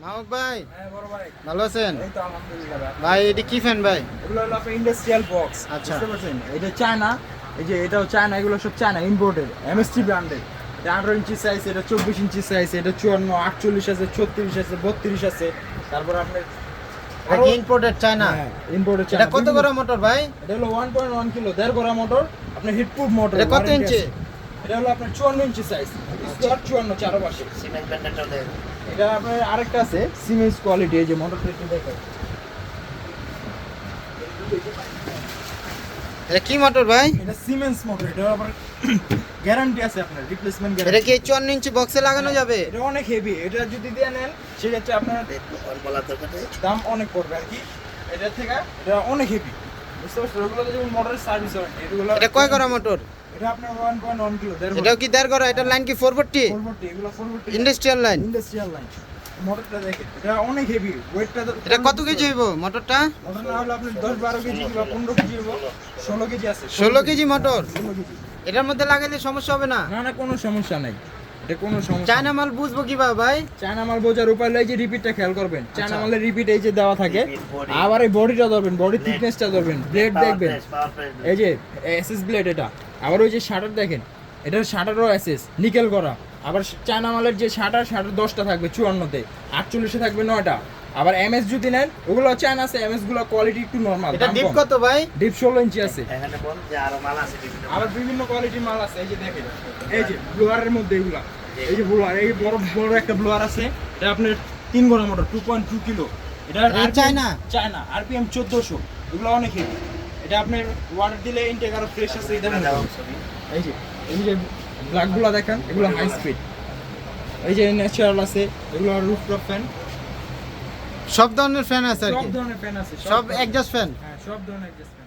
মাহমুদ ভাই হ্যাঁ বড় ভাই, ভালো আছেন? এই তো আলহামদুলিল্লাহ ভাই। ভাই এটি কি ফ্যান ভাই? এগুলো হলো আপনার ইন্ডাস্ট্রিয়াল বক্স, আচ্ছা। বুঝতে পারছেন? এটা চায়না, এই যে এটাও চায়না, এগুলো সব চায়না ইম্পোর্টেড, এমএসটি ব্র্যান্ডেড। এটা 18 ইঞ্চি সাইজ, এটা 24 ইঞ্চি সাইজ, এটা 54, 48 আছে, 36 আছে, 32 আছে। তারপর আপনার এটা কি ইম্পোর্টেড চায়না? ইম্পোর্টেড এটা কত গড়া মোটর ভাই? এটা হলো 1.1 কিলো, 1.5 গড়া মোটর, আপনার হিটপ্রুফ মোটর। এটা কত ইঞ্চি? এটা হলো আপনার 54 ইঞ্চি সাইজ, স্কোয়ার 54 চারপাশে। সিমেন্ট ব্যান্ডেডটা দেন। এটা আপনার আরেকটা আছে সিমেন্স কোয়ালিটি, এই যে মোটরটা একটু দেখেন। এটা কি মোটর ভাই? এটা সিমেন্স মোটর, এটা আবার গ্যারান্টি আছে আপনার, রিপ্লেসমেন্ট এটা গ্যারান্টি। কি 54 ইঞ্চি বক্সে লাগানো যাবে? এটা অনেক হেভি, এটা যদি দিয়ে নেন সেক্ষেত্রে আপনার আর বলার দরকার নেই। দাম অনেক পড়বে আর কি। এটার থেকে এটা অনেক হেভি, বুঝতে পারছেন? ওগুলোতে যেমন মোটরের সার্ভিস হয় এগুলো। এটা কয় গড়া মোটর? এটা আপনার 1.1 কিলো, 1.5 এটাও কি 1.5 গড়া? এটার লাইন কি 440? 440, এগুলো 440 ইন্ডাস্ট্রিয়াল লাইন। Industrial line. মোটরটা দেখেন, এটা অনেক হেভি, ওয়েটটা। এটা কত কেজি হইব মোটরটা? মোটর না হলে আপনার 10-12 কেজি কিংবা 15 কেজি হবে, 16 কেজি আছে। 16 কেজি মোটর। 16 কেজি। এটার মধ্যে লাগাইলে সমস্যা হবে না? না না, কোনো সমস্যা নাই, এটা কোনো সমস্যা চায়না মাল বুঝবো কিভাবে ভাই? চায়না মাল বোঝার উপায় হলো এই যে রিপিটটা খেয়াল করবেন। চায়না আচ্ছা। মালের রিপিট এই যে দেওয়া থাকে, Repeat, body. আবার এই বডিটা ধরবেন, বডি থিকনেসটা ধরবেন, ব্লেড দেখবেন, পাওয়ার প্রেস। এই যে এসএস ব্লেড এটা। আবার ওই যে শাটার দেখেন, এটার শাটারও এসএস নিকেল করা। আবার চায়না মালের যে শাটার 10টা থাকবে 54-তে, 48-এ থাকবে 9টা। আবার এমএস যদি নেন, ওগুলো চায়না আছে, এমএস গুলো কোয়ালিটি একটু নরমাল। এটা ডিপ কত ভাই? ডিপ 16 ইঞ্চি আছে। এখানে বল যে আরো মাল আছে বিভিন্ন। আবার বিভিন্ন কোয়ালিটির মাল আছে, এই যে দেখেন, এই যে ব্লোয়ারের মধ্যে এগুলা, এই যে ব্লোয়ার, এই বড় বড় একটা ব্লোয়ার আছে, এটা আপনার 3 গড়া মোটর, 2.2 কিলো। এটা চায়না? চায়না, আরপিএম 1400, এগুলো অনেক হেভি। এটা আপনার ওয়াটার দিলে ইনটেক আরো ফ্রেশ আছে। এটা দাও ছবি। এই যে ব্ল্যাকগুলো দেখেন, এগুলো হাই স্পিড। এই যে ন্যাচারাল আছে, এগুলো রুফটপ ফ্যান। সব ধরনের ফ্যান আছে আর সব কি? ধরনের ফ্যান আছে, সব এডজাস্ট ফ্যান? হ্যাঁ, সব ধরনের adjustment।